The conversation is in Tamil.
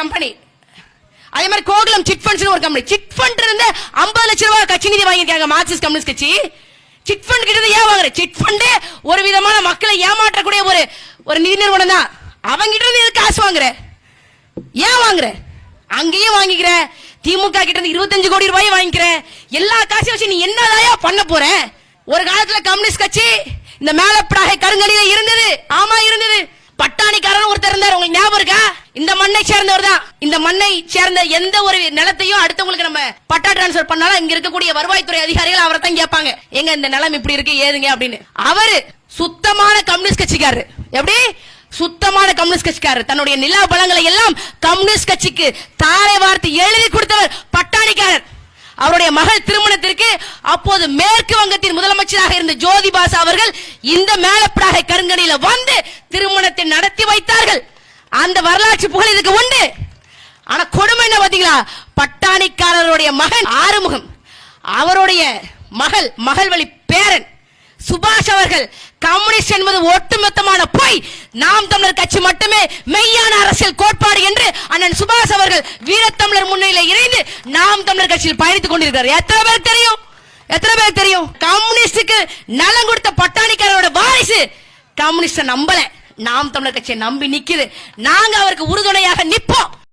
கம்பெனி. அதே மாதிரி கோகுலம் சிட் ஃபண்ட்ஸ் ஒரு கம்பெனி. சிட் ஃபண்ட் இருந்து 50 லட்சம் ரூபாய் கட்சி நிதி வாங்கியிருக்காங்க மார்க்சிஸ்ட் கம்யூனிஸ்ட் கட்சி. சிட் ஃபண்ட் கிட்ட ஏன் வாங்குற? சிட் ஃபண்ட் ஒரு விதமான மக்களை ஏமாற்றக்கூடிய ஒரு நிதி நிறுவனம் தான். அவங்க கிட்ட இருந்து காசு வாங்குற, ஏன் வாங்குற? அங்கேயும் வாங்கிக்கிற. திமுக கிட்ட இருந்து 25 கோடி ரூபாய் வாங்கிக்கிற. எல்லா காசையும் வச்சு நீ என்னதாயா பண்ண போற? ஒரு காலத்துல கம்யூனிஸ்ட் கட்சி இந்த மேலப்படாகை கருங்கலியில இருந்தது. ஆமா இருந்தது. பட்டாணிக்காரன் ஒருத்தர் இருந்தார், உங்களுக்கு ஞாபகம் இருக்கா? இந்த மண்ணை சேர்ந்தவர் தான். இந்த மண்ணை சேர்ந்த எந்த ஒரு நிலத்தையும் அடுத்தவங்களுக்கு நம்ம பட்டா டிரான்ஸ்பர் பண்ணாலும் இங்க இருக்கக்கூடிய வருவாய்த்துறை அதிகாரிகள் அவரை தான் கேட்பாங்க, எங்க இந்த நிலம் இப்படி இருக்கு ஏதுங்க அப்படின்னு. அவரு சுத்தமான கம்யூனிஸ்ட் கட்சிக்காரர். எப்படி சுத்தமான கம்யூனிஸ்ட் கட்சிக்காரர்? தன்னுடைய நில பலங்களை எல்லாம் கம்யூனிஸ்ட் கட்சிக்கு தாரை வார்த்து எழுதி கொடுத்தவர் பட்டாணிக்காரர். அவருடைய மகள் திருமணத்திற்கு அப்போது மேற்கு வங்கத்தின் முதலமைச்சராக இருந்த ஜோதிபாசு அவர்கள் இந்த மேலப்படாகை கருங்கணியில வந்து திருமணத்தை நடத்தி வைத்தார்கள். அந்த வரலாற்று புகழ் இதுக்கு உண்டு. ஆனா கொடுமை என்ன பாத்தீங்களா? பட்டாணிக்காரருடைய மகன் ஆறுமுகம், அவருடைய மகள் வழி பேரன் சுபாஷ் அவர்கள் கம்யூனிஸ்ட் என்பது ஒட்டுமொத்தமான போய், நாம் தமிழர் கட்சி மட்டுமே மெய்யான அரசியல் கோட்பாடு என்று அண்ணன் சுபாஷ் அவர்கள் வீரத்தமிழர் முன்னிலையில் இணைந்து நாம் தமிழர் கட்சியில் பயணித்துக் கொண்டிருக்கிறார். எத்தனை பேர் தெரியும்? எத்தனை பேர் தெரியும்? கம்யூனிஸ்டுக்கு நலம் கொடுத்த பட்டாணிக்காரரோட வாரிசு கம்யூனிஸ்ட நம்பல, நாம் தமிழர் கட்சியை நம்பி நிக்குது. நாங்க அவருக்கு உறுதுணையாக நிற்போம்.